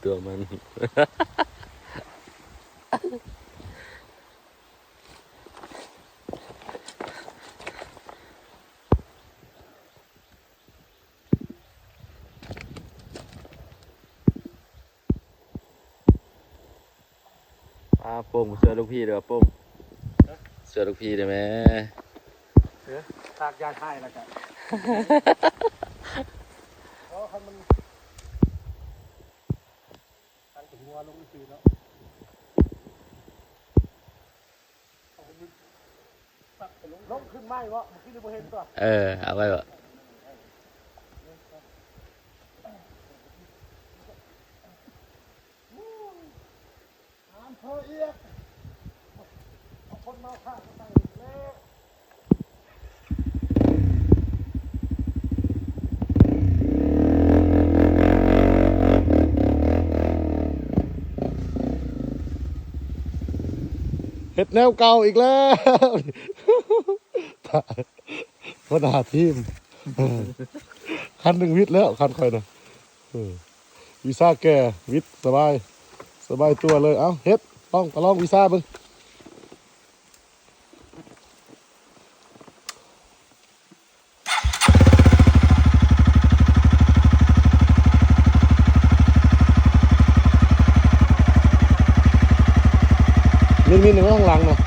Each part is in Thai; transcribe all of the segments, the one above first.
ตัวมันโป่งเสือลูกพี่เดี๋ยวโป่งเสือลูกพี่ได้ไหมตากยาไทยแล้วกันเพราะคันมันคันถึงหัวลงอีกทีแล้วลงขึ้นไหมวะเมื่อกี้เราเห็นตัวเอาไว้วะเฮ้ยคนมาข้างใส่แล้วเห็ดแนวเก่าอีกแล้วพัฒนาทีมคันหนึ่งวิทย์แล้วคันคอยนะวีซ่าแก่วิทย์สบายตัวเลยเอ้าเฮ็ดลองวีซ่าบึงมินหนึ่งข้างหลังนะ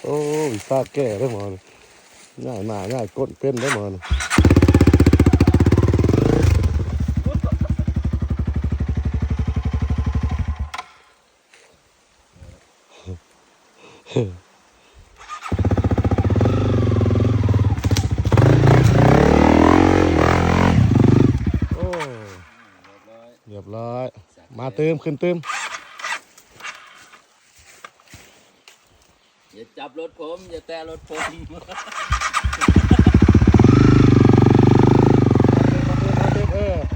โอ้ยซาแก่ได้หมดง่ายก้นเป็นได้หมดเรียบร้อยมาเติมขึ้นเติมอย่าจับรถผมอย่าแตะรถผม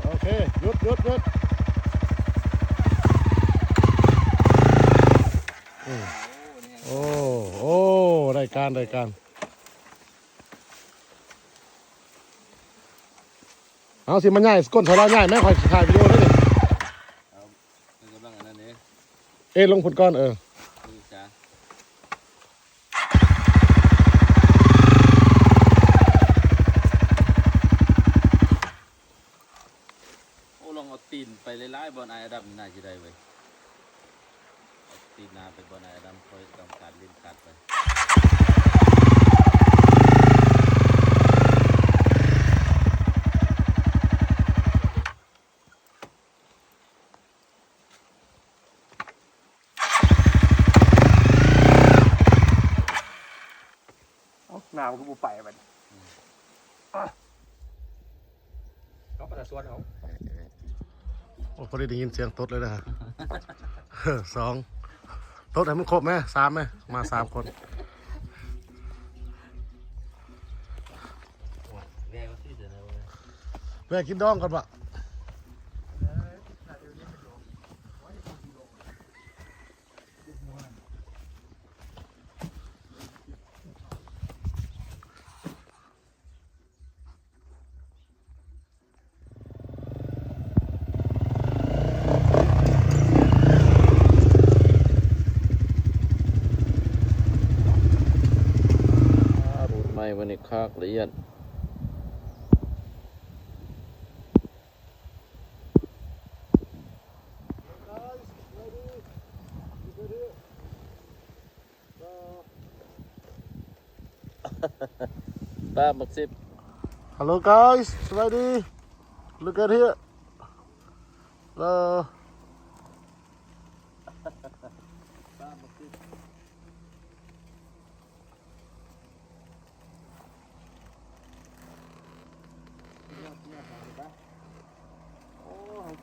โอเคหยุดโอ้ได้การเอาสิมันง่ายก้นถอยง่ายแม่คอยถ่ายวิดีโอได้ดิลงผลก้อนลองเอาตีนไปไล่บอลไอ้ดำน่าจะได้เว้ยตีนนาไปบอลไอ้ดำคอยต้องการลิ้นกัดไปหนาวก็บูไปไปเขาประสวนเขาพอได้ยินเสียงตดเลยนะฮะ2ตดให้มันครบไหม3ไหมมา3คนแม่กินดองก่อนปะวันนี้คากละเอียดตามบัก10 Hello guys ready look at here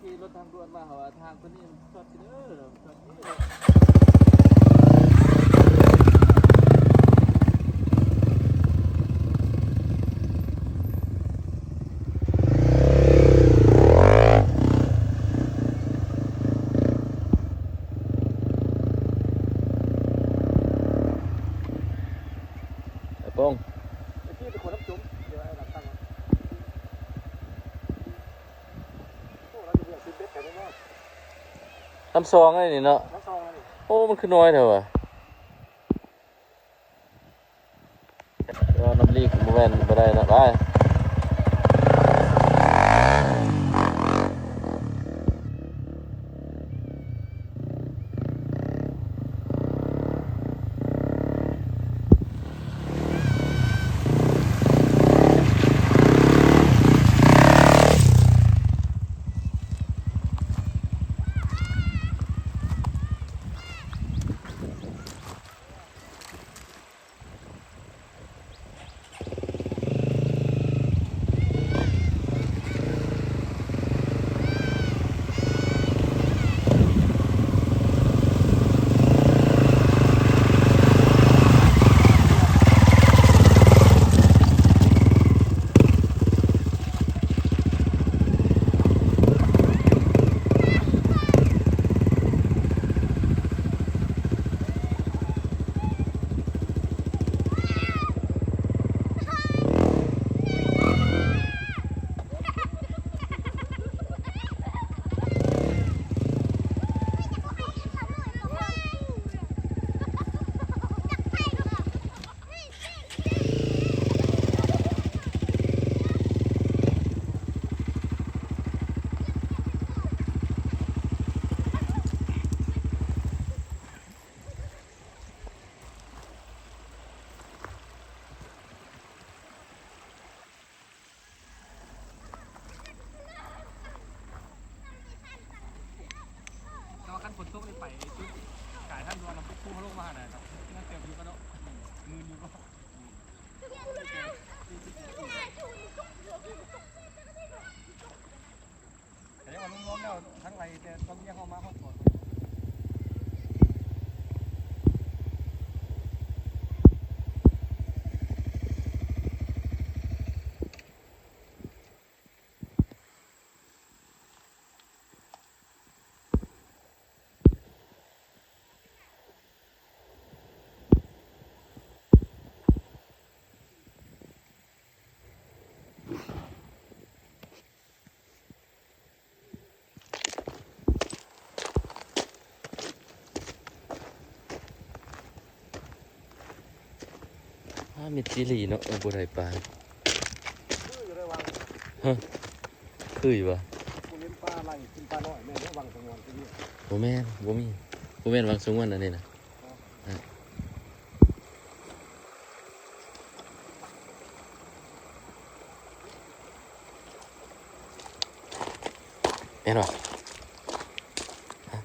ขี่รถทางด่วนมาเหรอทางคนนี้ชอบกินชอบนี่ น้ำซองไอ้นี่เนาะ น้ำซองเลย โอ้มันคือน้อยเถอะวะน้ำลีกโมเมนต์ไปได้นะไปเราขั้นฝนตกเลยไปจุดกายท่านดวงน้ำพุเขาลงมาหน่อยครับนั่นเต็มอยู่ก็เนาะมืออยู่ก็แต่ยังรวมๆแล้วทั้งไรแต่ต้องแยกเข้ามาเข้าก่อนมีจิลีเนาะบัวไทยปลาฮะคืออยู่ปะ เล่นปลาไหลกินปลาน้อยแม่เนี่ยวางสงวนที่นี่ โบแม่นโบมีโบแม่นวางสูงวันนั่นนี่นะแม่นปะฮะ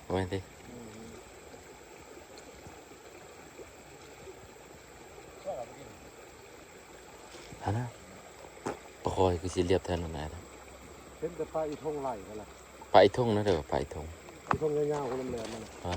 โบแม่นสิฮะนะปลาคอยคือสิเรียบแทนมันได้นะ เห็นแต่ปลาอีทงไหลนั่นแหละ ปลาไอ้ทงนะเด้อปลาไอ้ทง อีทงยาวๆคนละแหลมมัน ฮะ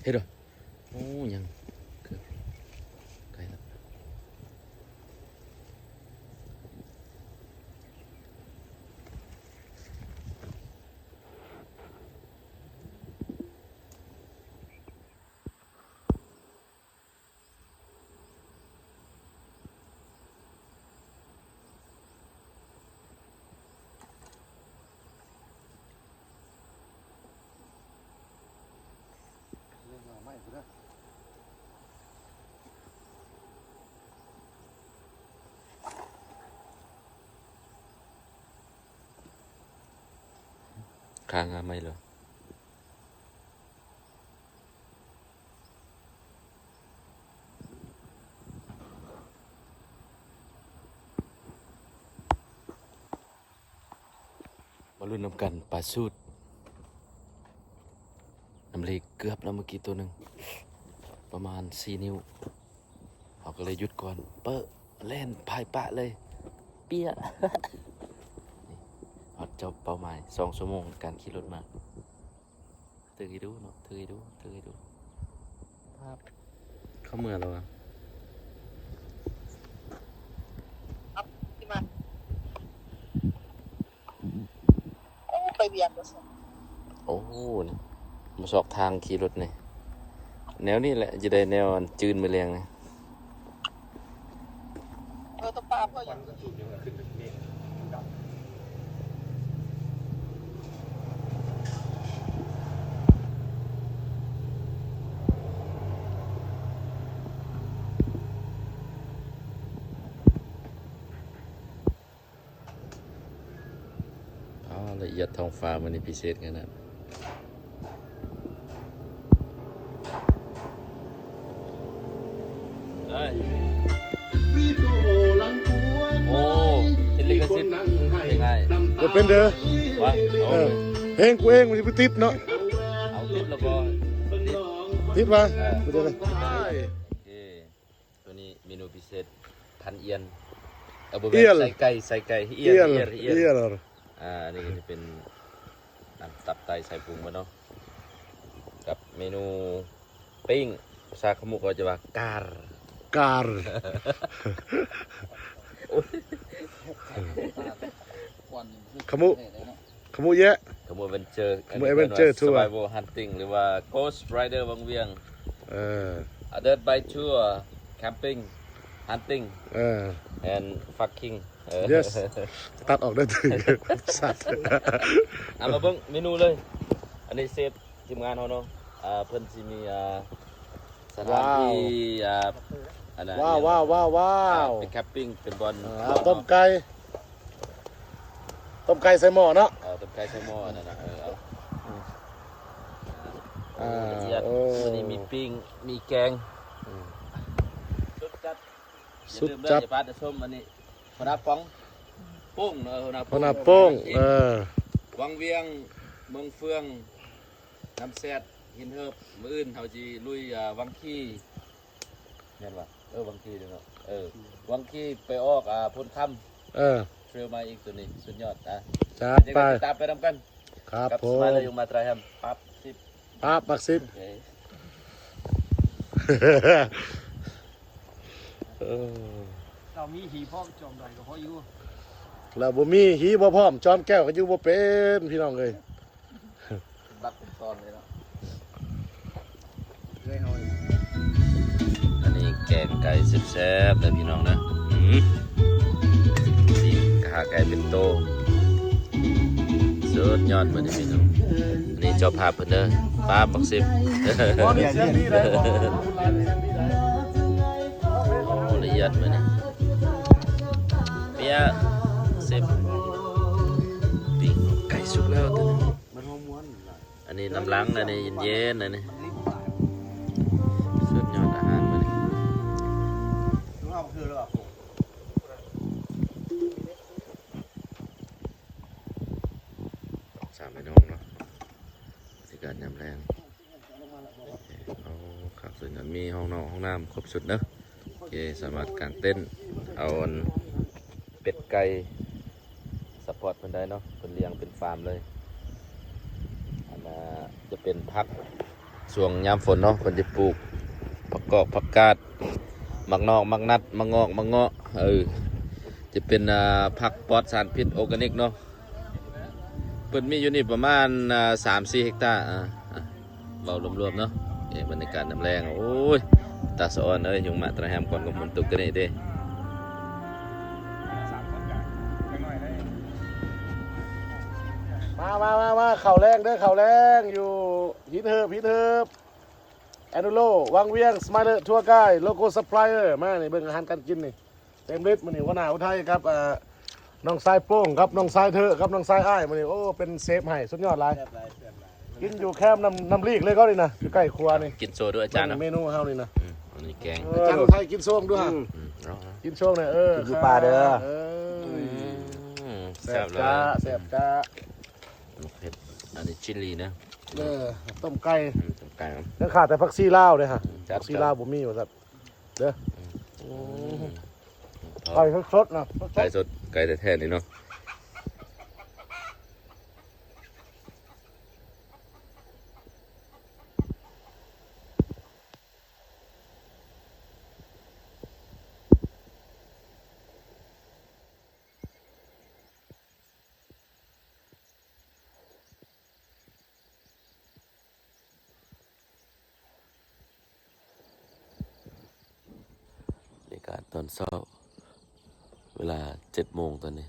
เฮ็ดเหรอโอ้ยังเกือบใกล้แล้ว ค้างไม่เหรอมาลุ้นนำกันปลาสูดน้ำเล็กเกือบแล้วเมื่อกี้ตัวหนึ่งประมาณ4 นิ้วเขาก็เลยหยุดก่อนเปิดเล่นพายปะเลยเปี้ย นี่ฮอดจบเป้าหมาย2 ชั่วโมงการขี่รถมาถือให้ดูเนาะถือให้ดูภาพเข้าเมืองแล้วอะ ไปเบียงก็สิ โอ้โหนี่มาสอกทางขี่รถนี่แนวนี้แหละจะได้แนวจืนมือแรงนะ ตัวปลาเพื่ออย่างนี้ อ๋อละเอียดท้องฟ้ามันนี่พิเศษขนาดได้โอ้ติดลิขสิทธิ์ยังไง บ่เป็นเด้อ วะ เออเพลงกูเองมันสิไปติดเนาะ เอาติดแล้วก็ติด ติดมาบ่ได้เลย โอเคตัวนี้เมนูพิเศษพันเอียนเอาบ่แม่นใส่ไก่เอียน เอียน นี่ก็จะเป็นน้ำตับไตใส่ปรุงมาเนาะกับเมนูปิ้งภาษาขมุกก็จะว่ากา การ ขมุแยะ ขมุเวนเจอร์ ขมุ Adventure Tour Survival Hunting หรือว่า Ghost Rider วังเวียง Dirt Bike Tour Camping Hunting and fucking yes ตัดออกได้ถึงสัตว์ เอามาเบิ่งเมนูเลย อันนี้เซฟทีมงานเขาเนาะเพิ่นสิมีสถานที่อันนั้น ว้าว เป็นแคมปิ้งเป็นบอล ต้มไก่ใส่หม้อเนาะ ต้มไก่ใส่หม้อนั่นนะเอา อ่า ละเอียด โอ้ อันนี้มีปิ้งมีแกงสุดจัด สุดจัด อย่าลืมเด้ออย่าพลาดจะส้มอันนี้หัวหน้าป้องโป้งเนอะหัวหน้า พนาโป้งวังเวียงเมืองเฟืองน้ำแซดหินเฮิบมื้ออื่นเขาจีลุยวังขี้เห็นป่ะวังขี้เนาะวังขี้ไปออกพ้นค่ำเทรลมาอีกตัวนี้สุดยอดนะ จัด ยัง ไป ไงติดตามไปนำกัน ครับ กับ ผ ส ม มายเลยอยู่มาตรายแฮมปั๊บสิบ ปั๊บปักซิบ โอเค เรามีหีพ่อจอมใดก็เพราะอยู่ แล้วบ่มีหีบ่พร้อมจอมแก้วก็อยู่บ่เป็นพี่น้องเอ้ย บักเป็นตอนเลยเนาะ เลยเฮา อันนี้แกงไก่แซ่บๆเลยพี่น้องนะสีขาไก่เป็นโตสุดยอดเหมือนพี่น้องอันนี้เจ้าภาพเพิ่นเด้อป้าบักสิบ บ่มีเสียงดีได้บ่ โอ้ละเอียดมาเนี่ยเปียสิบปิ้งไก่สุกแล้วตัวนี้ มันม้วน อันนี้น้ำล้างอันนี้เย็นๆอันนี้สุดยอดอาหารมาเนี่ย รู้เอาคือแล้วอ่ะ สามพี่น้องเนาะสิการยำแรงเอาขับสุดนั้นมีห้องนอนห้องน้ำครบสุดเนอะโอเคสามารถกางเต้นท์เอาอันเป็ดไก่สปอร์ตเพิ่นได้เนาะเพิ่นเลี้ยงเป็นฟาร์มเลยอันน่ะจะเป็นพักช่วงยามฝนเนาะเพิ่นจะปลูกผักกอกผักกาดมักนอกมักนัดมักงอกมักเงาะจะเป็นผักปลอดสารพิษออร์แกนิกเนาะเพิ่นมีอยู่นี่ประมาณ3-4 เฮกตาร์เบารวมๆเนาะบรรยากาศน้ำแรงโอ้ยตาสะออนยุงมาตระแฮมก่อนกับหมุนตุกกันนี่เด้ 3 คนกันน้อยๆได้ มาเข่าแรงเด้อเข่าแรงอยู่หินเฮิบแอนูโลวังเวียงสไมเลอร์ทัวร์ไกด์โลโก้ซัพพลายเออร์มานี่เบิ่งอาหารการกินนี่เต็มฤทธิ์มื้อนี้หัวหน้าอุทัยครับ น้องทรายโป้งครับน้องทรายเธอครับน้องทรายอ้ายมื้อนี้โอ้เป็นเซฟให้สุดยอดหลายกินอยู่แคมป์น้ำลีกเลยก็นี่นะอยู่ใกล้ครัวนี่ กินโซด้วยอาจารย์เนาะ เมนูเฮานี่นะ อันนี้แกง อาจารย์ไทยกินส้มด้วยฮะ เนาะ กินส้มเนี่ยกินอยู่ป่าเด้อ แซ่ แซ่ บบ เลย จ้าแซ่บจ้า เผ็ดอันนี้ชิลลีนะ ต้มไก่ ต้มไก่ครับ ยังขาดแต่ผักซีลาวเลยฮะ จัด ผักซีลาวบ่มีว่าซั่นเด้อ ทอ ไก่ ด สดๆนะส ไก่ ด สดไก่แท้ๆนี่เนาะบรรยากาศตอนเช้าเวลา7 โมงตอนนี้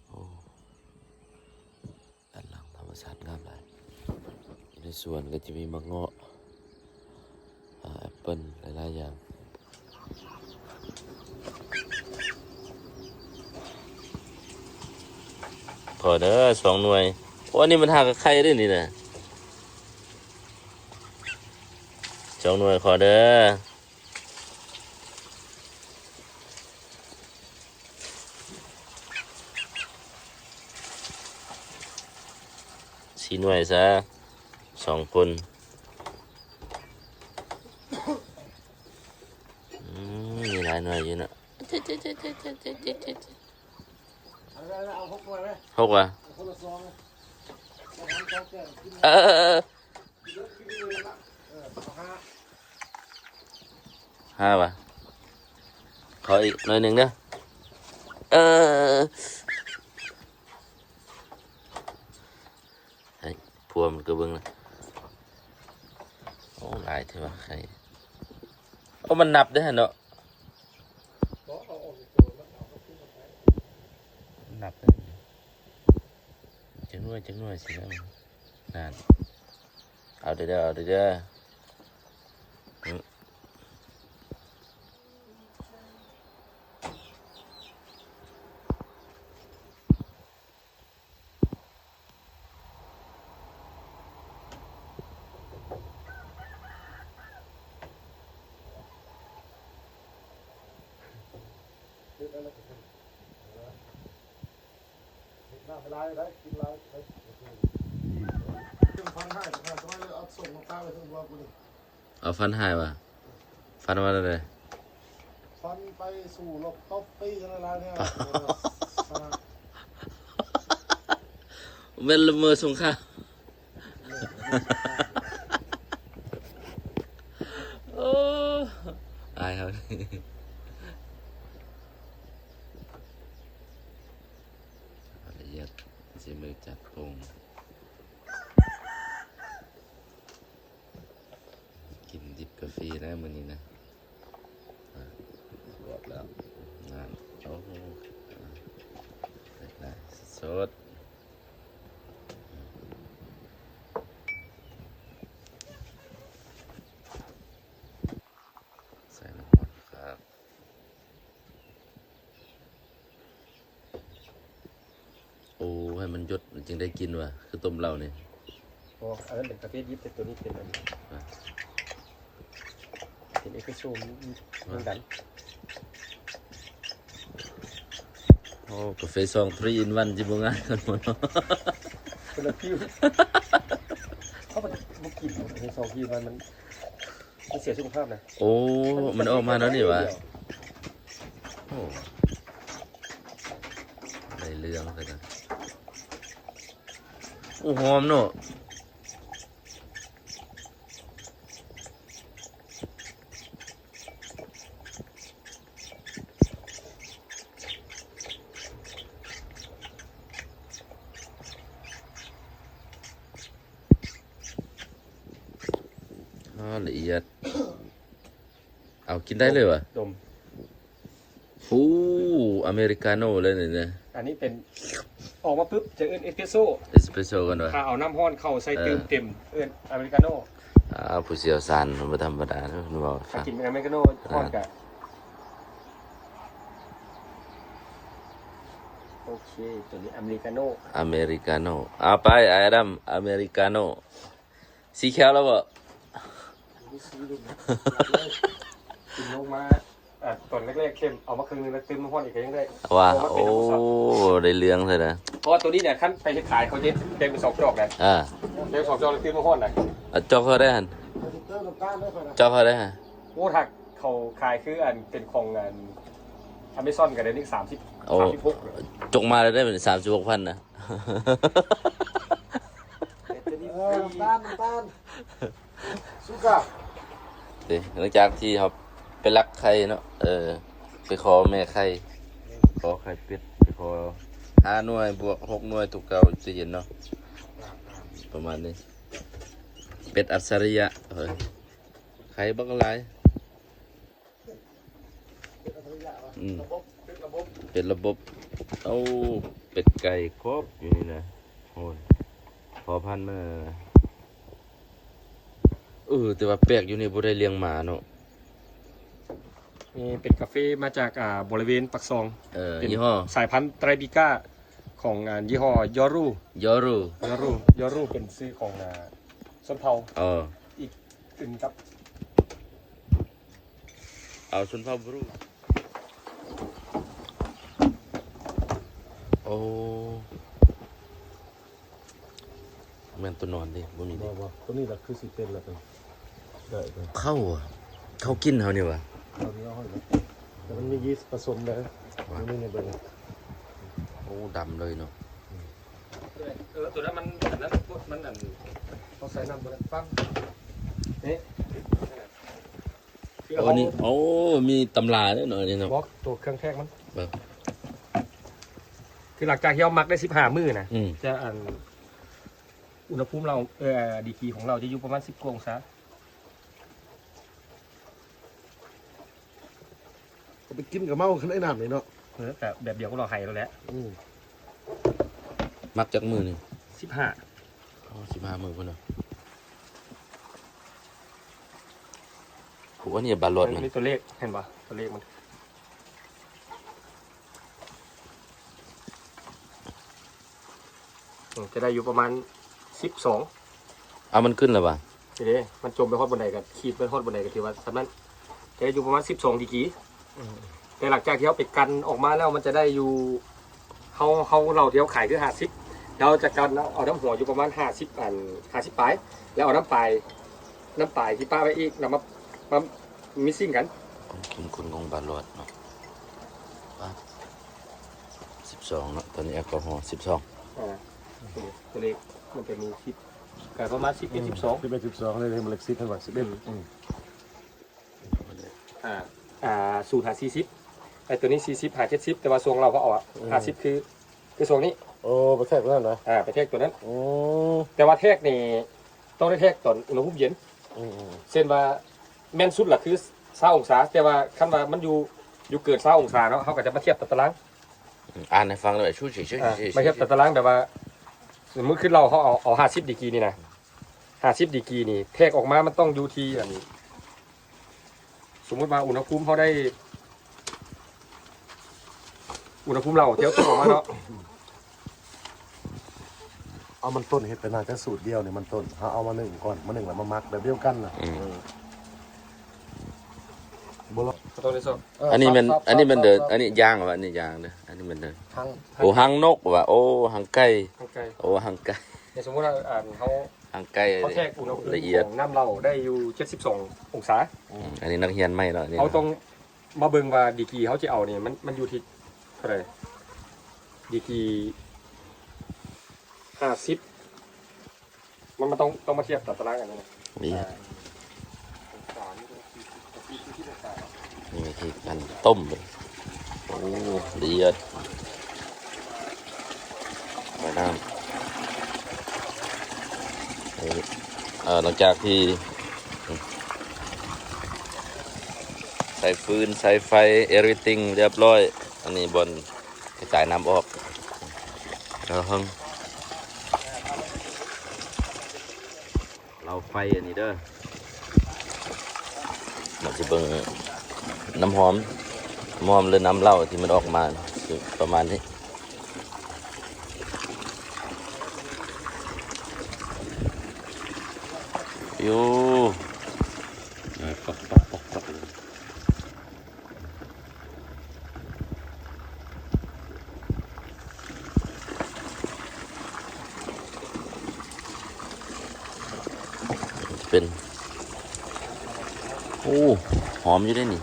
โอ้ด้านหลังธรรมชาติงามหลายอยู่ในสวนก็จะมีมะเงาะแอปเปิ้ลหลายๆอย่างพอเด้อ2 หน่วยโอ้อันนี้มันหากับไข่ด้วยนี่นะ2 หน่วยขอเด้อ4 หน่วยซะ2 คนมีหลายหน่วยอยู่นะ เอา6หน่วยไหม 6ว่ะ เอาคนละซอง เออ5 ว่ะขออีกหน่อยหนึ่งเด้อให้พวมันก็เบิ่งนะโอ้หลายเท่าใครโอ้มันนับได้อเนาะนับได้จังหน่วยสิแล้วนานเอาเด้อน้ำไปลายได้กินลายได้ฟันให้ฟันทำไมเลยเอาส่งมาป้าไปถึงว่ากูนี่ เอาฟันหายว่ะฟันมาได้เลย ฟันไปสู่ลบต๊อปปี้อะไรเนี่ย เว้นละเมอสงครามโอ้อายครับละเอียดสีมือจัดพงกินดิบกาแฟนะมื้อนี้นะบอกแล้วงานโอ้โหได้สดใส่น้ำมันครับโอ้ให้มันยดจึงได้กินว่ะคือต้มเหล้าเนี่ย อ๋ออันนั้นเป็นกาแฟยิบแต่ตัวนี้เป็นอันนี้เป็นเอสเปรสโซ่เหมือนกัน โอ้กาแฟซอง3 in 1จิบงานกันหมด คนละคิวเขาบอกบุกินในซองที่มันเสียสุขภาพนะ โอ้ มันออกมาแล้วนี่วะโอ้ในเรื่องเลยนะโอ้หอมเนอะละเอียดเอากินได้เลยวะ ดม โอ้อเมริกาโน่เลยเนี่ย อันนี้เป็นออกมาปุ๊บจะเอิ้นเอสเปรสโซ่ เอสเปรสโซ่กันวะ ถ้าเอาน้ำร้อนเข้าใส่เติมเต็มเอิ้นอเมริกาโน่ ผู้เชี่ยวชาญมันบ่ธรรมดาเนอะนึกว่า ถ้ากินอเมริกาโน่ร้อนกับ โอเคตัวนี้อเมริกาโน่ อเมริกาโน่เอาไปไอ้ดำอเมริกาโน่สีเขียวแล้วบ่ กินลงมาตอนแรกๆเข้มเอามาครึ่งนึงแล้วเติมน้ำร้อนอีกก็ยังได้ ว่าโอ้ได้เรื่องเลยนะ เพราะว่าตัวนี้เนี่ยขั้นไปเฮ็ดขายเขาจะแบ่งเป็น2จอกเลย อ่า แบ่ง2จอกแล้วเติมน้ำร้อนน่ะ จอกเขาได้หัน เติมน้ำตาลได้ค่อยนะ จอกเขาได้หัน โอ้ถักเขาขายคืออันเป็นของงานอเมซอนกับเดนิก36 จกมาแล้วได้เป็น36,000นะ น้ำตาลสุก้า เดี๋ยวหลังจากที่เขาไปรักไข่เนาะไปขอแม่ไข่ขอไข่เป็ดไปขอ5 หน่วยบวก6 หน่วยถูกเก่าจะเห็นเนาะประมาณนี้เป็ดอัจฉริยะเฮ้ยไข่บักหลายเป็นระบบเอาเป็ดไก่ครบอยู่นี่นะโอ้ยพอพันมาแต่ว่าแปลกอยู่นี่บ่ได้เลี้ยงหมาเนาะ นี่เป็นกาแฟมาจากบริเวณปักซองเป็น ยี่ห้อ สายพันธุ์ไตรบิก้าของยี่ห้อยอรู ยอรู ยอรูเป็นซื้อของส้นเผาอีกอื่นครับ เอาชนเผ่าบรูโอ้แม่นตัวนอนดิบ่มีดิ บ่ตัวนี้แหละคือสิเป็นละเป็นได้เลย เข้าเขากินเขานี่วะ เอานี้เอาให้เลยแต่มันมียีสต์ผสมเลยมันนี่ในเบอร์ โอ้ดำเลยเนาะ ตัวนั้นมันเขาใส่น้ำตัวนั้นปั๊บนี่ โอ้นี่โอ้มีตำราด้วยเนาะนี่เนาะ บล็อกตัวเครื่องแทกมัน เบิ่ง คือหลังจากที่เรามักได้15 มื้อนะ อืม จะอุณหภูมิเราดีกรีของเราจะอยู่ประมาณ10 องศา ก็ไปกินกับเมาขึ้นไอ้น้ำนี่เนาะ แต่แบบเดียวก็เราไห้แล้วแหละ มักจากมือนี่ 15 อ๋อ15 มื้อพุ่นเนาะผมว่านี่บาลอดมัน นี่ตัวเลขเห็นปะตัวเลขมันจะได้อยู่ประมาณ12 เอามันขึ้นแล้วป่ะ ทีนี้มันจมไปฮอดบนไดกับขีดไปฮอดบนไดกับที่ว่าสำนั้นจะได้อยู่ประมาณ12 ดีกรีแต่หลังจากที่เขาไปกันออกมาแล้วมันจะได้อยู่เขาเราที่เขาขายคือ50เราจะกันเอาน้ำหัวอยู่ประมาณ50 ปลายแล้วเอาน้ำปลายที่ป้าไปอีกนำมามิกซิ่งกัน คุณของบาลอดเนาะ12เนาะตอนนี้แอลกอฮอล์ตัวเลขมันจะมีคิดกลายประมาณ11 12 11 12เลยมันเล็กซิดทั้งหมด11 สูตร40ไอตัวนี้40 70แต่ว่าทรงเราก็เอา50คือทรงนี้ โอ้ประเทศนั่นเหรอ ไปแทกตัวนั้น โอ้ แต่ว่าแทกนี่ต้องได้แทกตอนอุณหภูมิเย็นเช่นว่าแม่นสุดล่ะคือ20 องศาแต่ว่าคันว่ามันอยู่เกิน20 องศาเนาะเขาก็จะมาเทียบตัดตาราง อ่านให้ฟังเลยชูเฉยๆ มาเทียบตัดตารางแบบว่าสมมติขึ้นเราเขาเอา50 ดีกรีนี่นะ50 ดีกรีนี่แทกออกมามันต้องอยู่ที่อันสมมติว่าอุณหภูมิเขาได้อุณหภูมิเราเทียบตัวออกมาเนาะ เอามันต้นเห็ดเป็นอาจจะสูตรเดียวเนี่ยมันต้นเอามาหนึ่งก่อนมาหนึ่งแล้วมามักแบบเดียวกันนะบ่ละ ตัวนี้สด อันนี้มันเดินอันนี้ย่างว่ะอันนี้ย่างเด้ออันนี้มันเดิน ทั้ง โอ้หางนกว่ะโอ้หางไก่ ข้างใกล้ โอ้หางไก่ สมมติว่าเขา หางไก่ เขาแทกอุณหภูมิ ละเอียด ของน้ำเราได้อยู่72 องศา อันนี้นักเรียนไม่เนาะนี่ เขาต้องมาเบิ่งว่าดีกรีเขาจะเอาเนี่ยมันอยู่ที่เท่าไหร่ดีกรี50มันต้องมาเทียบตัดตารางกันนะ นี่นี่วิธีการต้มเลยโอ้ละเอียดไปน้ำหลังจากที่ใส่ฟืนใส่ไฟ everything เรียบร้อยอันนี้บนกระจายน้ำออกแล้วเฮงเราไฟอันนี้เด้อเราจะเบิ่งน้ำหอมหรือน้ำเหล้าที่มันออกมาคือประมาณนี้ โย่ปักปักปักปักเลยเป็นโอ้หอมอยู่ได้นี่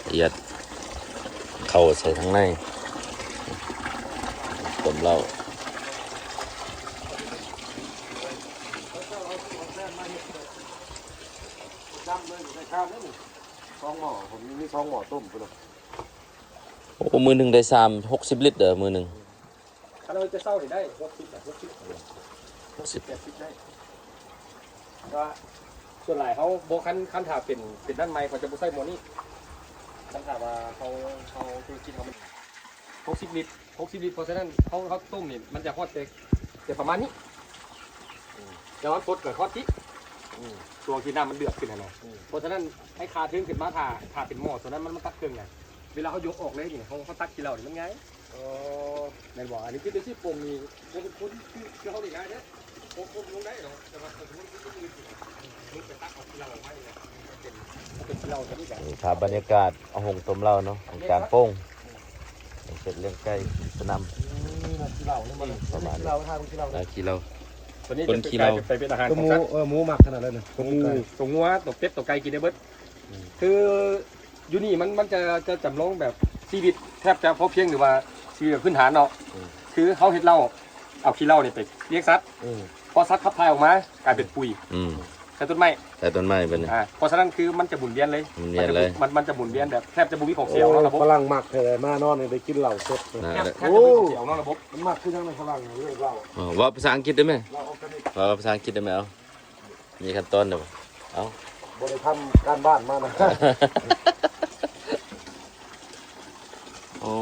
ละเอียดเข้าใส่ทั้งในต้มเหล้า ดำเลยใส่ข้าวนี่สองหม้อผมมีสองหม้อต้มไปเลย โอ้มือหนึ่งได้60 ลิตรเด้อมือหนึ่ง ถ้าเราจะเศร้าได้60ได้ว่าส่วนหลายเขาโบคันถาเป็นด้านไม้เขาจะบุใส่หมดนี่คันถาว่าเขาธุรกิจเขามัน60 ลิตรเพราะฉะนั้นเขาต้มนี่มันจะฮอดแต่ประมาณนี้แล้วมันปดกับฮอดที่ตัวที่น้ำมันเดือดขึ้นนะเพราะฉะนั้นให้คาถึงขึ้นมาถาเป็นหม้อตัวนั้นมันตักเครื่องไงเวลาเขายกออกเลยนี่เขาตักกินเหล้านี่มันไงในบ่ออันนี้คือเป็นที่ปมมีเป็นคนที่เขาได้ง่ายเนี่ยผมลงได้หรอแต่ว่าสมมติมึงไปตักเอากินเหล้าออกมาเนี่ยเป็นกินเหล้าตัวนี้แหละ นี่ครับบรรยากาศเอาหงต้มเหล้าเนาะของกลางโป้งเสร็จเรื่องใกล้สนาม ขี้เหล้านี่มันขี้เหล้าทางขี้เหล้า แล้วขี้เรา ตัวนี้ คนขี้เหล้า ไปเป็นอาหาร ตัว ข ห อง มู สัตว์ หมูหมักขนาดนั้นนะ ตัวงัวตัวเป็ดตัวไก่กินได้เบิดคืออยู่นี่มันจะจำลองแบบชีวิตแทบจะพอเพียงหรือว่าชีวิตแบบพื้นฐานเนาะคือเขาเฮ็ดเหล้าเอาขี้เหล้าเนี่ยไปเลี้ยงสัตว์พอสัตว์ขับถ่ายออกมากลายเป็นปุ๋ย ใช้ต้นไม้ แต่ต้นไม้เป็น เพราะฉะนั้นคือมันจะหมุนเวียนเลย หมุนเวียนเลย มันจะหมุนเวียนแบบแทบจะบุมีของเสียวเนาะระบบ ฝรั่งหมักแท้มานอนได้กินเหล้าสด นะ แทบจะบุมีของเสียวเนาะระบบ มันหมักคือยังในฝรั่งเรื่องเหล้า ว่าภาษาอังกฤษได้ไหม เหล้าออร์แกนิก ว่าภาษาอังกฤษได้ไหมเอามีขั้นตอนเดี๋ยวเอา บริทำการบ้านมานะ โอ้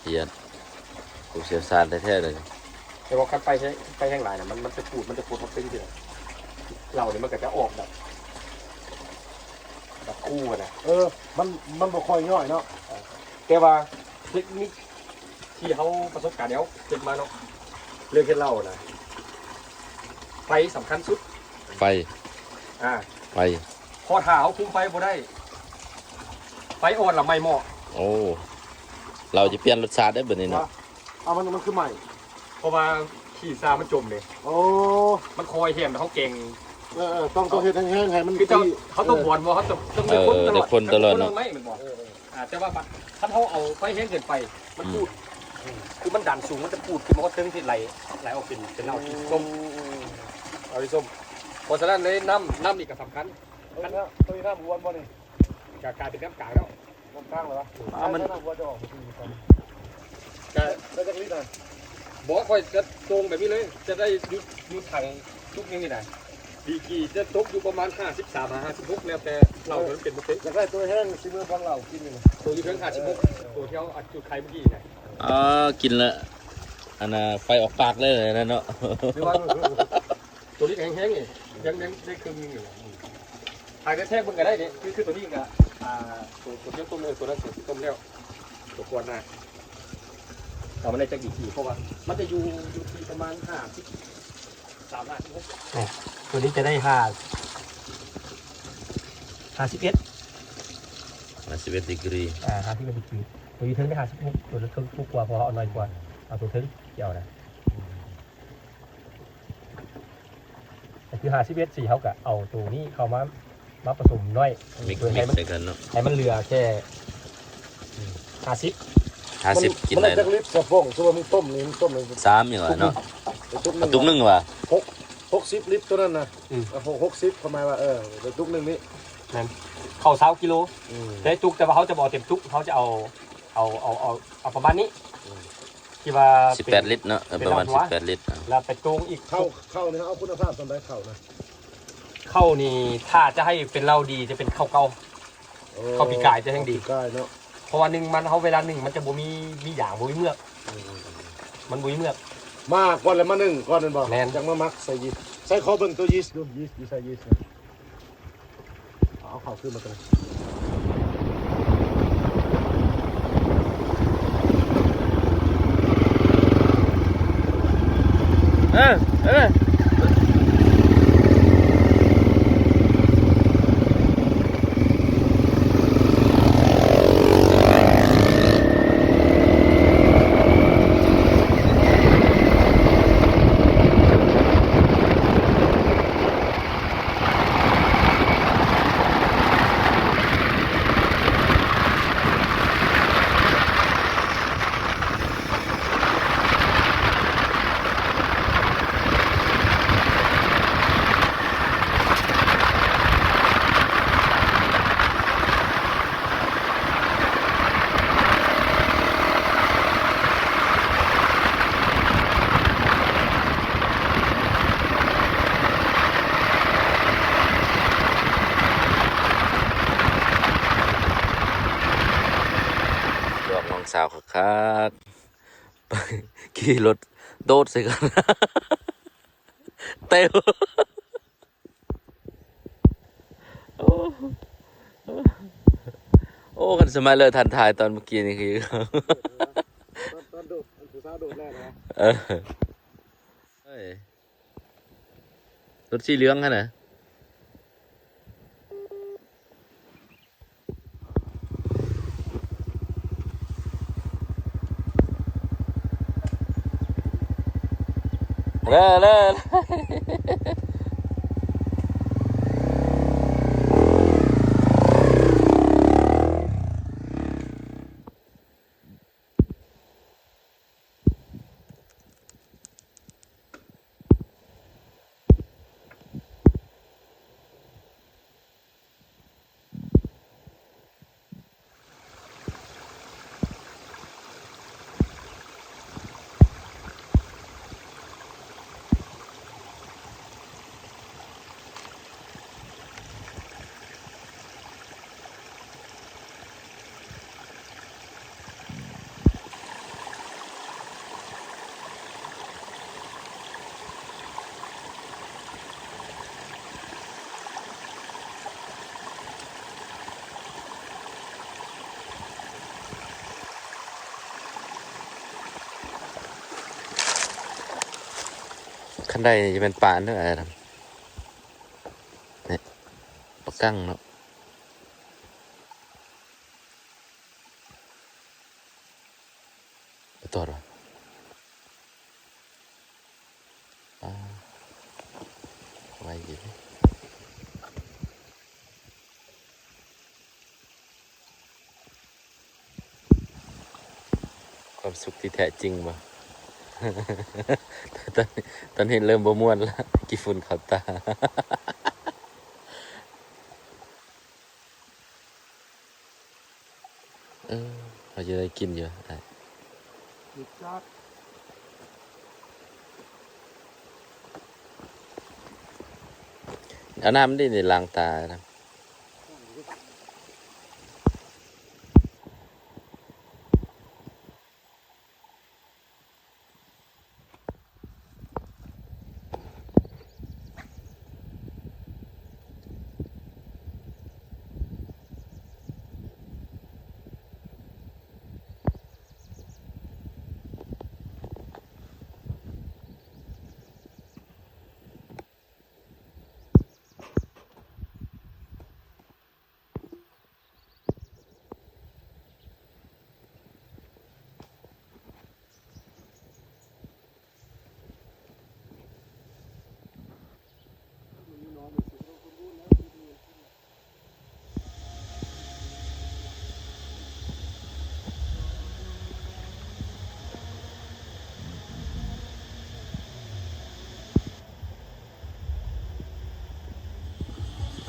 เฮียนผู้เชี่ยวชาญแท้ๆเลย แต่ว่าคันไปแห้งหลายเนี่ยมันจะปูดมันเป็นเดียวเราเนี่ยมันก็จะออกแบบคู่อะนะ มันบ่ค่อยย่อยเนาะ แต่ว่าเทคนิคที่เขาประสบการณ์เนี้ยเก็บมาเนาะเรื่องเฮ็ดเหล้านะไฟสำคัญสุด ไฟ ไฟ พอถ่าเขาคุมไฟบ่ได้ไฟอ่อนละไม่เหมาะ โอ้ เราจะเปลี่ยนรสชาติได้แบบนี้เนาะ เอามันคือใหม่ เพราะว่าขี่ซามันจมเลย โอ้ มันคอยแหมแต่เขาเก่ง ต้องเฮ็ดแห้งๆให้มัน คือเขาต้องบวนว่าเขาต้องเป็นคนตลอดไม่เหมือนบอกแต่ว่าถ้าเขาเอาไฟแห้งเกินไปมันพูดคือมันดันสูงมันจะพูดคือมันก็เทิงที่ไหลออกเป็นเหล้าที่ส้มเอาที่ส้มเพราะฉะนั้นเลยน้ำนี่ก็สำคัญ ตัวนี้น้ำวนบ่นี่ กลายเป็นน้ำกลางแล้ว น้ำกลางเหรอ มัน น้ำวนจะออก จะ ได้จักลิตรน่ะ บอกคอยจะตรงแบบนี้เลยจะได้ยุดถังทุกอย่างนี่นะดีกี่จะตกอยู่ประมาณ53 56แล้วแต่เรามันเป็นเปอร์เซ็นต์ อยากได้ตัวแห้งสิมื้อฟังเรากินนี่นะ ตัวอยู่เพียง56ตัวที่เขาอัดจุดไข่เมื่อกี้นะ อ๋อกินละอันน่ะไฟออกปากเลยนะเนาะ หรือว่าตัวนี้แห้งๆนี่ยังได้ครึ่งนึงอยู่ทางแท้ๆมันก็ได้นี่คือตัวนี้ก็ตัวเที่ยวต้มเลยตัวนั้นต้มแล้วตัวกวนนะแต่มันได้จะกี่ทีเพราะว่ามันจะอยู่ที่ประมาณ53 56ตัวนี้จะได้51 51 ดีกรี 51ดีกรีตัวนี้ถึงได้56ตัวนี้ถึงทุกกว่าพอเอาน้อยกว่าเอาตัวถึงเกี่ยวนะแต่คือ51สีเขาก็เอาตัวนี้เข้ามาผสมน้อย มิก เพื่อ ซ์ ให้มัน ใส่กันเนาะ ให้มันเหลือแค่50 50กิน มัน ได้ ได้จักลิตรสะฟงส่วนมึงต้มนี่มึงต้มเลย 3อย่างเนาะเอาตุ้มหนึงว่ะ 60 ลิตรตัวนั้นนะ60ประมาณว่าเดี๋ยวตุกนึงนี้ เข้า20 กิโลแต่จุกแต่ว่าเขาจะบอกเต็มจุกเขาจะเอาประมาณนี้ที่ว่าเป็น 18 ลิตรเนาะประมาณ18 ลิตร แล้วไปตรงอีก เข้านี่เอาคุณภาพตอนใดเข้านะ เข้านี่ถ้าจะให้เป็นเหล้าดีจะเป็นข้าวเก่า เข้าปีกายจะแห้งดี ปีกายเนาะ เพราะว่ามันเขาเวลาหนึ่งมันจะบ่มีอย่างบ่มีเมือกมันบ่มีเมือก มาก่อนแล้วมานึ่งก่อนนั่นบ่ แม่น จังมามักใส่ยีสต์ใส่ขอเบิ่งตัวยีสต์ดูยีสต์อยู่ใส่ยีสต์เอาเข้าขึ้นมากัน เออบอกน้องสาวครับไปขี่รถโดดใส่กัน เต็วโอ้กันสมัยเลยทันทายตอนเมื่อกี้นี่คือ ตอนโดดคือซาโดดแรกนะ เออเฮ้ยรถสีเหลืองฮะน่ะเล่ขันใดนี่จะเป็นป่านเท่าไหร่ครับเนี่ยปลากั้งเนาะไปตรวจวะไว้อยู่ดิความสุขที่แท้จริงบ่ ตอนเห็นเริ่มบ่ม่วนแล้วกี่ฝุ่นเข้าตา เขาจะได้กินอยู่ได้ มีจัด เอาน้ำได้ในล้างตานะ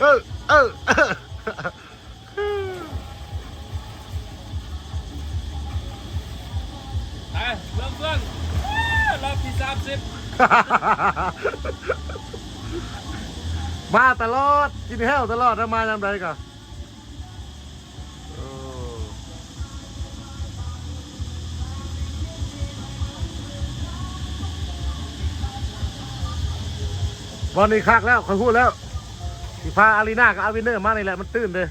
เออ ไปเริ่มเพื่อนรอบที่30 มาตลอดกินแห้วตลอดทำไมยามใดกันวันนี้คักแล้วคอยพูดแล้วที่พาอารีนากับอาวินเนอร์มานี่แหละมันตื่นเลย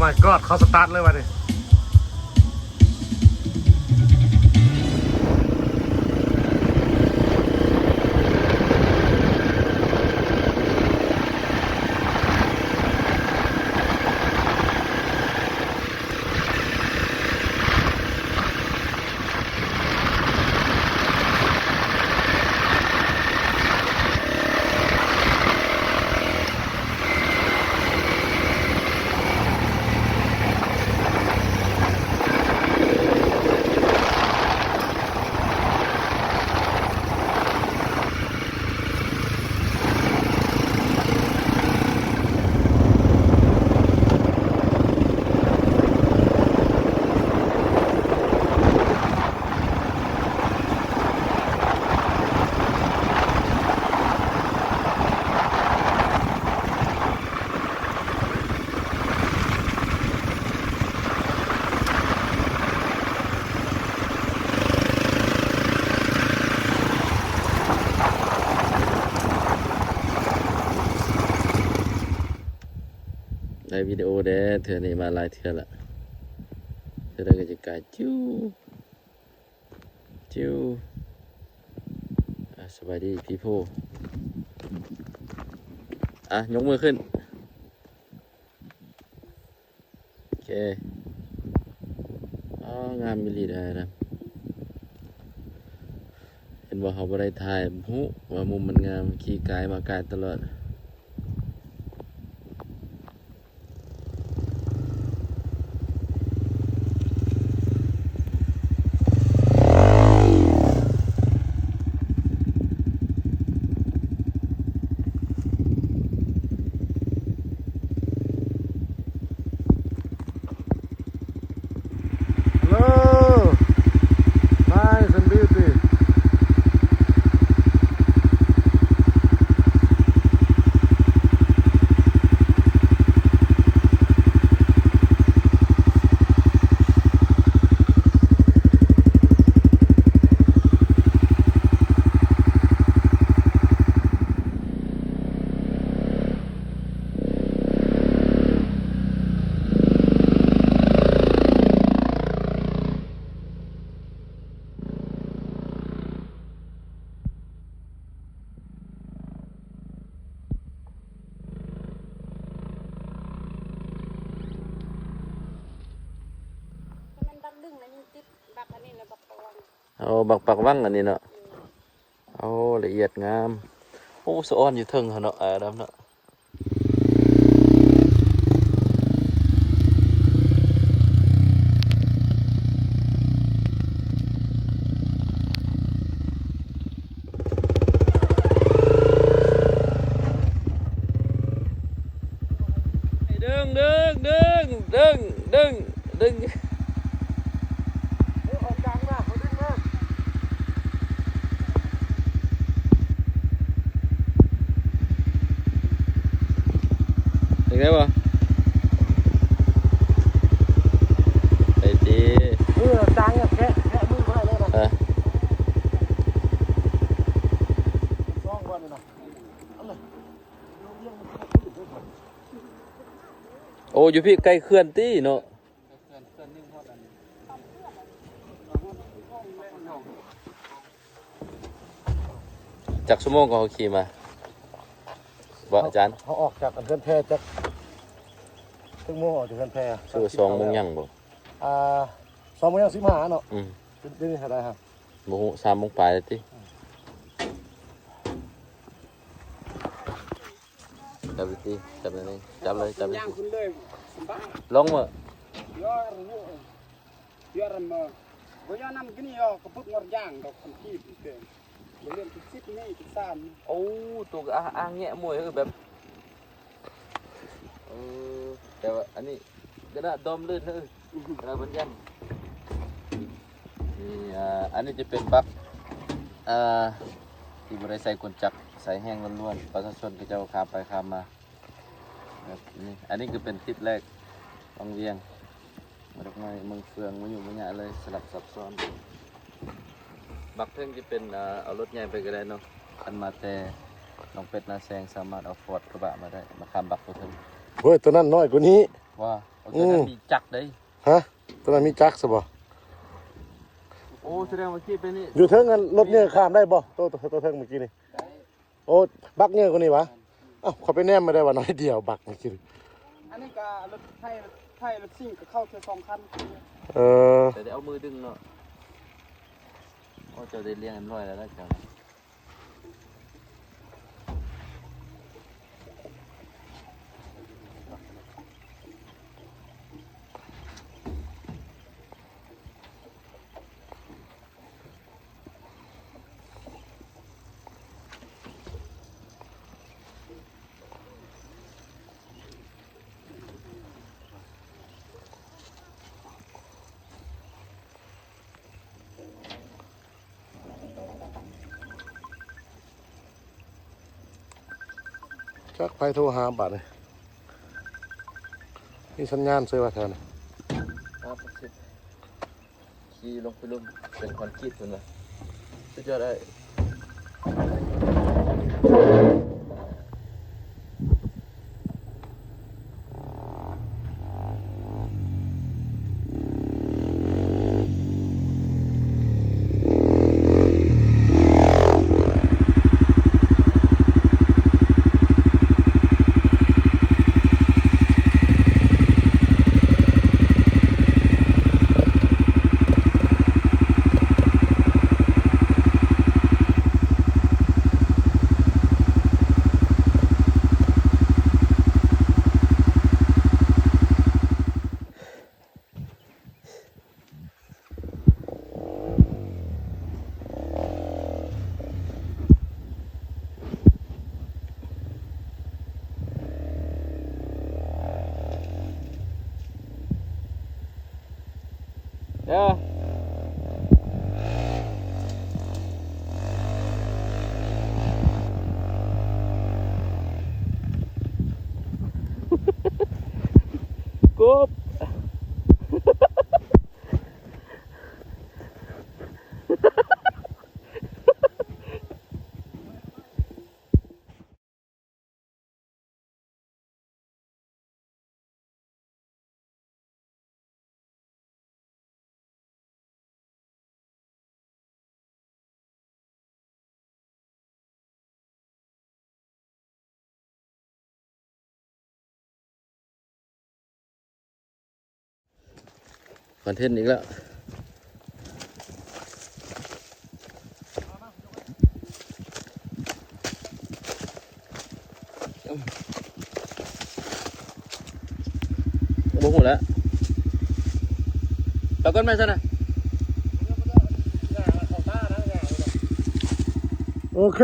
my god เขาสตาร์ทเลยว่ะนี่ในวิดีโอเด้เธอนี่มาหลายเทื่อละเธอได้ก็จะกลายจิ้วจิ้วสบายดีพี่โพยกมือขึ้นโอเคงามมิลลีได้นะเห็นว่าเขาบ่ได้ถ่ายหูว่ามุมมันงามขี่กายมากายตลอดNice and beauty.เอาบักปักวังอันนี้เนาะเอาละเอียดงามโอ้สะอ้อนอยู่เทิงเนาะดำเนาะดึงได้ป่ะไอ้ตีจางเนี่ยแกะมือมาได้เลยนะซ่องวันเลยนะโอ้อยู่พี่ใกล้เขื่อนตีเนาะจากชั่วโมงก็เขาขี่มาบ่อาจารย์เขาออกจากเขื่อนแพจากถึงโมงออกจากเขื่อนแพคือ2 โมงยังบ่2 โมงยัง15เนาะเป็นนี่ได้ครับโมง3 โมงปลายเลยติจับเลยติจับเลยจับเลยย่างคุณเลยบ้าลงมายอดมาบ่ยอน้ำกินยอกระปุกงอย่างดอกคนที่เกินเรื่องที่10นี่ที่3โอ้ตัวอ่างแงะมวยคือแบบแต่ว่าอันนี้กระดาษดอมลื่นกระดาษบรรยันนี่อันนี้จะเป็นบักที่บริใส่กลจักรใส่แห้งล้วนๆประชาชนก็จะข้ามไปข้ามมาแบบนี้อันนี้คือเป็นทิศแรกต้องเวียงมาดอกไม้เมืองเฟืองมาอยู่มาเนี่ยเลยสลับซับซ้อนบักเทิงจะเป็นเอารถใหญ่ไปก็ได้เนาะคันมาแต่น้องเป็ดนาแซงสามารถเอาฟอร์ดกระบะมาได้มาข้ามบักตัวเทิงเฮ้ยตัวนั้นน้อยกว่านี้ว่าโอ้ ตัวนั้นมีจักรได้ ฮะตอนนั้นมีจักรซะบ่ โอ้แสดงว่าคิดไปนี่ อยู่เทิงกันรถเนี่ยข้ามได้บ่ตัวเทิงเมื่อกี้นี่โอ้บักเนี่ยคนนี้วะเอ้าเขาไปแนมไม่ได้ว่าน้อยเดียวบักเมื่อกี้นี่ อันนี้ก็รถไทยรถซิ่งก็เข้าแค่2คัน แต่ได้เอามือดึงเนาะโอ้เจ้าได้เลี้ยงกันร้อยแล้วนะเจ้า จักไปโทรหาบัดนี่มีสัญญาณเซว่าแถวนี้ ครับขี่ลงไปลุ่มเป็นคอนกรีตมันนะสุดยอดได้ เด้อกบคอนเทนต์อีกแล้วโอ้โหแล้วปากก้นไม่ซะนะ โอเค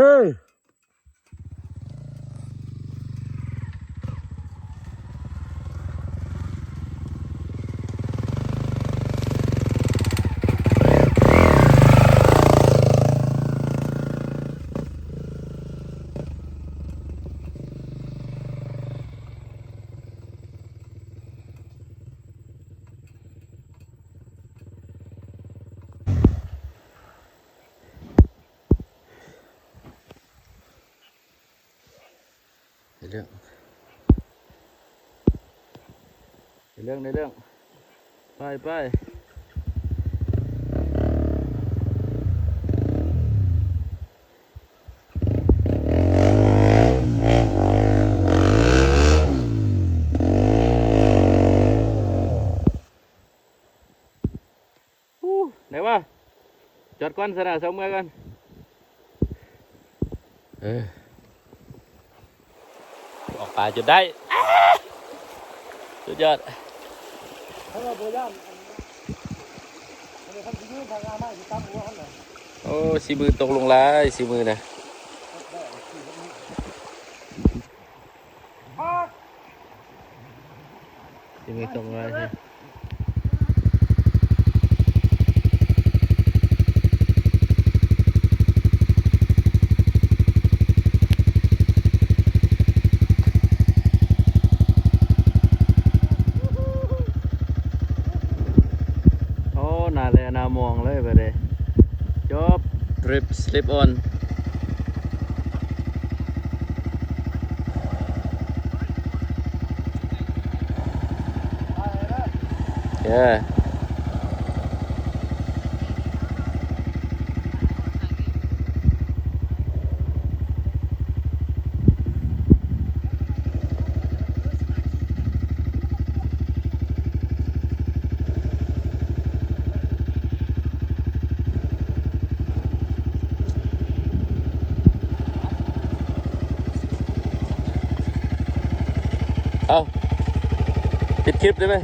ในเรื่องไปไหนวะจอดก่อนสนะสองมือกันออกปลาจุดได้สุดยอด ถ้าเราโบย่านอันนี้ทำที่นี่ทางงานได้ที่ตั้งหัวหันน่ะ โอ้สีมือตกลงแล้วสีมือนะสีมือตกลงแล้วใช่น่าเลยน่ามองเลยไปเลยจบทริปสลิปออน เอาปิดคลิปได้ไหม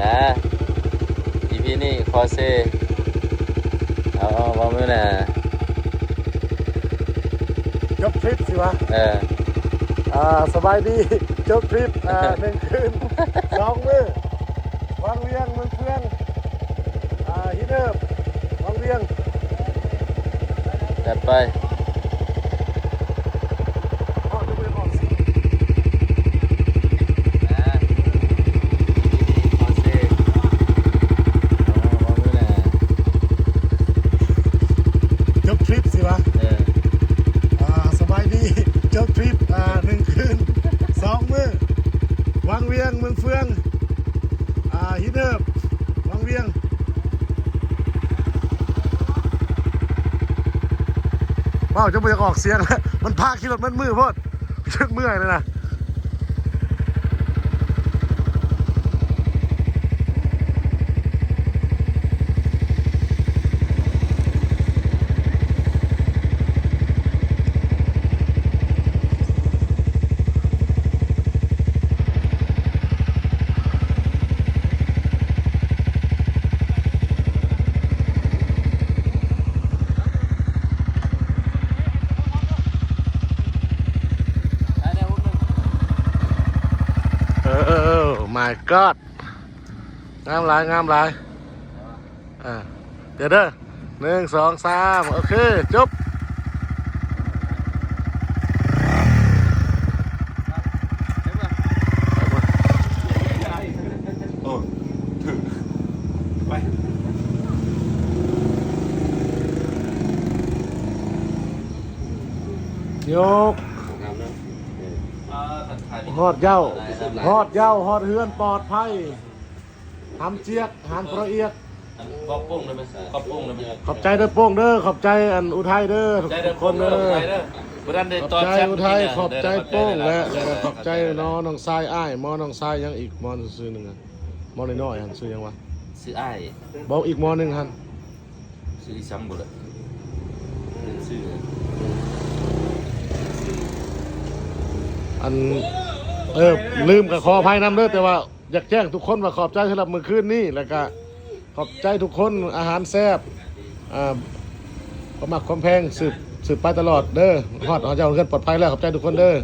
นะ EP นี้คอเซเอาว่าไม่น่ะ จบทริปสิวะ เออ สบายดีจบทริป1 คืน 2 มื้อวางเวียงเมืองเฟืองฮิเดิบวางเวียง จัดไป อ๋อดูไปบอกสิ นะคอเซเอาว่าไม่น่ะ จบทริปสิวะ สบายดีจบทริป1 คืน 2 มื้อวางเวียงเมืองเฟืองฮิเดิบวางเวียงว้าวจะไม่อยากออกเสียงแล้วมันพาขี่รถมันมือโพดขึ้นเมื่อยเลยนะmy god งามหลายงามหลายเดี๋ยวเด้อ1 2 3โอเคจบยกฮอดเหย้าฮอดเหย้าฮอดเฮือนปลอดภัยทำเจียกหันประเอียด ขอบปุ้งเลยไหมขอบปุ้งเลยไหม ขอบใจเด้อโป้งเด้อขอบใจอันอุทัยเด้อทุกคนเด้อ บุรันเด ข ต อ อบ ใจ แชท อุทัยขอบใจโป้งและขอบใจน้องทรายอ้ายมอน้องทรายยังอีกมอซื้อหนึ่งอ่ะมอน้อยๆหันซื้อยังวะ ซื้ออ้าย บอกอีกมอหนึ่งหัน ซื้อซ้ำหมดเลยซื้อ อันลืมกับขออภัยนำเด้อแต่ว่าอยากแจ้งทุกคนว่าขอบใจสำหรับมื้อคืนนี้แล้วก็ขอบใจทุกคนอาหารแซ่บความมักความแพงสืบไปตลอดเด้อฮอดเจ้าเพื่อนปลอดภัยแล้วขอบใจทุกคนเด้อ